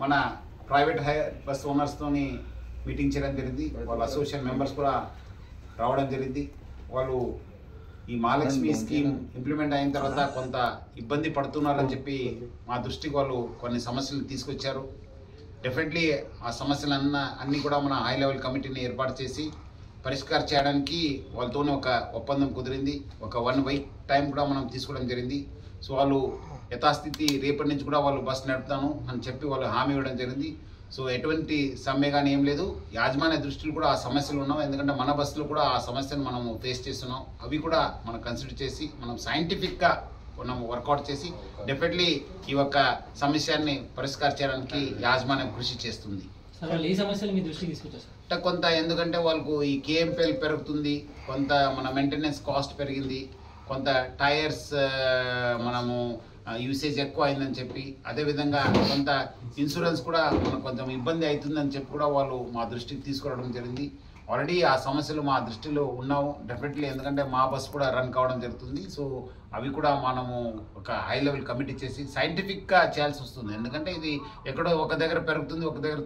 మన private bus ఓనర్స్తోని meeting చేయడం జరిగింది. వాళ్ళ అసోసియేషన్ మెంబర్స్ కూడా రావడం జరిగింది. వాళ్ళు ఈ మహాలక్ష్మి స్కీమ్ ఇంప్లిమెంట్ అయిన తర్వాత కొంత ఇబ్బంది పడుతున్నారని చెప్పి మా దృష్టికి వాళ్ళు కొన్ని సమస్యలు తీసుకొచ్చారు. డెఫినెట్లీ ఆ సమస్యలన్నీ కూడా మన హై లెవెల్ కమిటీని ఏర్పాటు చేసి పరిష్కారం చేయడానికి వాళ్ళతోనే ఒక ఒప్పందం కుదిరింది. ఒక 1 వీక్ టైం కూడా మనం తీసుకోవడం జరిగింది. సో వాళ్ళు యథాస్థితి రేపటి నుంచి కూడా వాళ్ళు బస్సు నడుపుతాను అని చెప్పి వాళ్ళు హామీ ఇవ్వడం జరిగింది. సో ఎటువంటి సమ్మె కానీ ఏం లేదు. యాజమాన్య దృష్టిలో కూడా ఆ సమస్యలు ఉన్నాం. ఎందుకంటే మన బస్సులో కూడా ఆ సమస్యను మనం ఫేస్ చేస్తున్నాం. అవి కూడా మనం కన్సిడర్ చేసి మనం సైంటిఫిక్గా మనం వర్కౌట్ చేసి డెఫినెట్లీ ఈ యొక్క సమస్యని పరిష్కారం చేయడానికి యాజమాన్యం కృషి చేస్తుంది. ఈ సమస్యలు మీ దృష్టికి తీసుకొచ్చారు కొంత ఎందుకంటే వాళ్ళకు ఈ కేఎంపీఎల్ పెరుగుతుంది, కొంత మన మెయింటెనెన్స్ కాస్ట్ పెరిగింది, కొంత టైర్స్ మనము యూసేజ్ ఎక్కువ అయిందని చెప్పి, అదేవిధంగా కొంత ఇన్సూరెన్స్ కూడా మనకు కొంచెం ఇబ్బంది అవుతుందని చెప్పి కూడా వాళ్ళు మా దృష్టికి తీసుకురావడం జరిగింది. ఆల్రెడీ ఆ సమస్యలు మా దృష్టిలో ఉన్నావు డెఫినెట్లీ, ఎందుకంటే మా బస్ కూడా రన్ కావడం జరుగుతుంది. సో అవి కూడా మనము ఒక హై లెవెల్ కమిటీ చేసి సైంటిఫిక్గా చేయాల్సి వస్తుంది. ఎందుకంటే ఇది ఎక్కడో ఒక దగ్గర పెరుగుతుంది, ఒక దగ్గర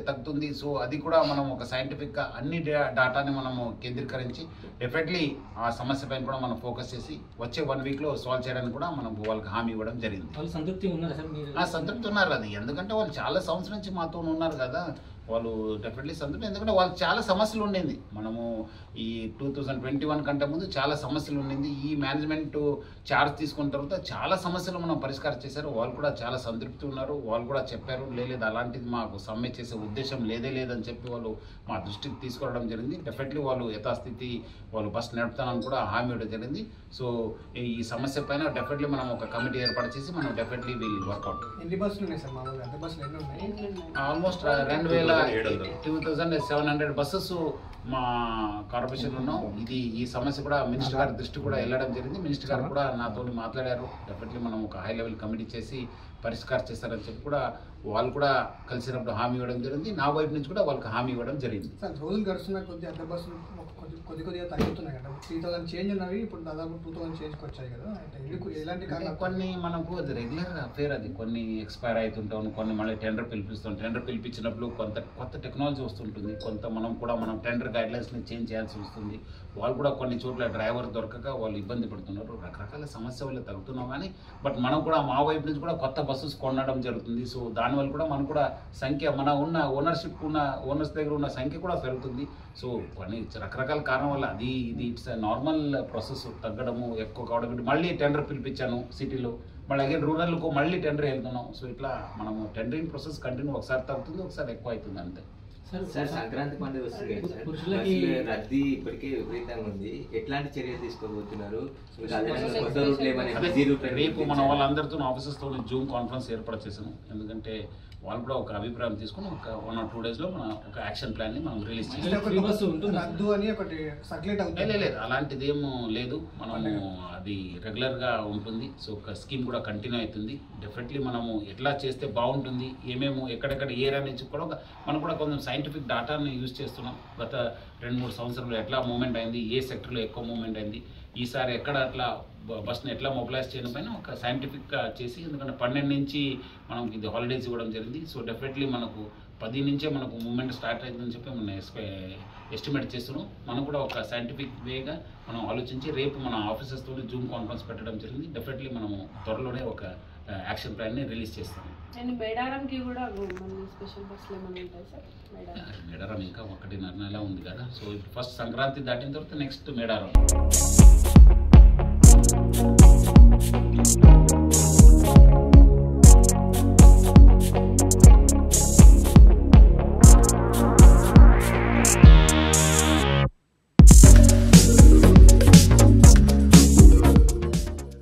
తగ్గుతుంది. సో అది కూడా మనం ఒక సైంటిఫిక్గా అన్ని డాటాని మనము కేంద్రీకరించి డెఫినెట్లీ ఆ సమస్య పైన కూడా మనం ఫోకస్ చేసి వచ్చే 1 వీక్లో సాల్వ్ చేయడానికి కూడా మనం వాళ్ళకి హామీ ఇవ్వడం జరిగింది. సంతృప్తి ఉన్నారు అది, ఎందుకంటే వాళ్ళు చాలా సంవత్సరం నుంచి మాతో ఉన్నారు కదా, వాళ్ళు డెఫినెట్లీ సంతృప్తి. ఎందుకంటే వాళ్ళకి చాలా సమస్యలు ఉండింది. మనము ఈ 2021 కంటే ముందు చాలా సమస్యలు ఉండింది. ఈ మేనేజ్మెంట్ చార్జ్ తీసుకున్న తర్వాత చాలా సమస్యలు మనం పరిష్కారం చేశారు. వాళ్ళు కూడా చాలా సంతృప్తి ఉన్నారు. వాళ్ళు కూడా చెప్పారు లేదు అలాంటిది మాకు సమ్మె చేసే ఉద్దేశం లేదని చెప్పి వాళ్ళు మా దృష్టికి తీసుకురావడం జరిగింది. డెఫినెట్లీ వాళ్ళు యథాస్థితి వాళ్ళు బస్ నడుపుతానని కూడా హామీ ఇవ్వడం జరిగింది. సో ఈ సమస్య పైన డెఫినెట్లీ మనం ఒక కమిటీ ఏర్పాటు చేసి మనం డెఫినెట్లీ వీళ్ళు వర్కౌట్. ఆల్మోస్ట్ 2700 బస్సెస్ మా కార్పొరేషన్ ఉన్నాం. ఈ సమస్య కూడా మినిస్టర్ గారి దృష్టి కూడా వెళ్ళడం జరిగింది. మినిస్టర్ గారు కూడా నాతో మాట్లాడారు. డెఫినెట్లీ మనం ఒక హై లెవెల్ కమిటీ చేసి పరిష్కారం చేస్తారని చెప్పి కూడా వాళ్ళు కూడా కలిసినప్పుడు హామీ ఇవ్వడం జరిగింది. నా వైపు నుంచి కూడా వాళ్ళకి హామీ ఇవ్వడం జరిగింది. రోజులు గడుస్తున్నా కొద్దిగా అద్దె బస్సులు కొద్దిగా తగ్గుతున్నాయి కదా, 3000 చేంజ్ ఉన్నవి ఇప్పుడు దాదాపు 2000 చేంజ్కి వచ్చాయి కదా, ఎందుకు ఎలాంటి కారణం? కొన్ని మనకు అది రెగ్యులర్ అఫేర్, అది కొన్ని ఎక్స్పైర్ అవుతుంటాం, కొన్ని మళ్ళీ టెండర్ పిలిపిస్తాం. టెండర్ పిలిపించినప్పుడు కొత్త టెక్నాలజీ వస్తుంటుంది, కొంత మనం టెండర్ గైడ్లైన్స్ని చేంజ్ చేయాల్సి వస్తుంది. వాళ్ళు కూడా కొన్ని చోట్ల డ్రైవర్ దొరకక వాళ్ళు ఇబ్బంది పడుతున్నారు. రకరకాల సమస్య వల్ల తగ్గుతున్నాం కానీ మనం కూడా మా వైపు నుంచి కూడా కొత్త బస్సెస్ కొనడం జరుగుతుంది. సో దానివల్ల కూడా మనకు కూడా సంఖ్య మన ఉన్న ఓనర్స్ దగ్గర ఉన్న సంఖ్య కూడా పెరుగుతుంది. సో కొన్ని రకరకాల కారణం వల్ల ఇది ఇట్స్ నార్మల్ ప్రాసెస్, తగ్గడము ఎక్కువ కావడం. మళ్ళీ టెండర్ పిలిపించాను సిటీలో, మళ్ళీ అగైన్ రూరల్కు మళ్ళీ టెండర్ వెళ్తున్నాం. సో ఇట్లా మనము టెండరింగ్ ప్రాసెస్ కంటిన్యూ, ఒకసారి తగ్గుతుంది ఒకసారి ఎక్కువ అవుతుంది అంతే. సార్ సంక్రాంతి పండుగ వస్తుంది కదా, రద్దీ ఇప్పటికే విపరీతంగా ఉంది, ఎట్లాంటి చర్యలు తీసుకోబోతున్నారు? రేపు మన వాళ్ళందరితో ఆఫీసెస్తో జూమ్ కాన్ఫరెన్స్ ఏర్పాటు చేశాను. ఎందుకంటే వాళ్ళు కూడా ఒక అభిప్రాయం తీసుకుని ఒక 1 or 2 daysలో మన ఒక యాక్షన్ ప్లాన్ని మనం రిలీజ్ చేస్తాం. లేదు అలాంటిది ఏమో లేదు, మనము అది రెగ్యులర్గా ఉంటుంది. సో ఒక స్కీమ్ కూడా కంటిన్యూ అవుతుంది. డెఫినెట్లీ మనము ఎట్లా చేస్తే బాగుంటుంది, ఏమేమో ఎక్కడెక్కడ ఏరియా నుంచి కూడా మనం కూడా కొంచెం సైంటిఫిక్ డాటాని యూజ్ చేస్తున్నాం. గత 2-3 సంవత్సరాలు ఎట్లా మూవ్మెంట్ అయింది, ఏ సెక్టర్లో ఎక్కువ మూవ్మెంట్ అయింది, ఈసారి ఎక్కడ అట్లా బస్ని ఎట్లా మొబిలైజ్ చేయడం పైన ఒక సైంటిఫిక్గా చేసి, ఎందుకంటే 12 నుంచి మనకి ఇది హాలిడేస్ ఇవ్వడం జరిగింది. సో డెఫినెట్లీ మనకు 10 నుంచే మనకు మూవ్మెంట్ స్టార్ట్ అవుతుందని చెప్పి మనం ఎస్టిమేట్ చేస్తున్నాం. మనం కూడా ఒక సైంటిఫిక్ వేగా మనం ఆలోచించి రేపు మన ఆఫీసర్స్తో జూమ్ కాన్ఫరెన్స్ పెట్టడం జరిగింది. డెఫినెట్లీ మనము త్వరలోనే ఒక యాక్షన్ ప్లాన్ని రిలీజ్ చేస్తాం. మేడారం ఇంకా 1.5 నెల ఉంది కదా. సో ఇప్పుడు ఫస్ట్ సంక్రాంతి దాటిన తర్వాత నెక్స్ట్ మేడారం.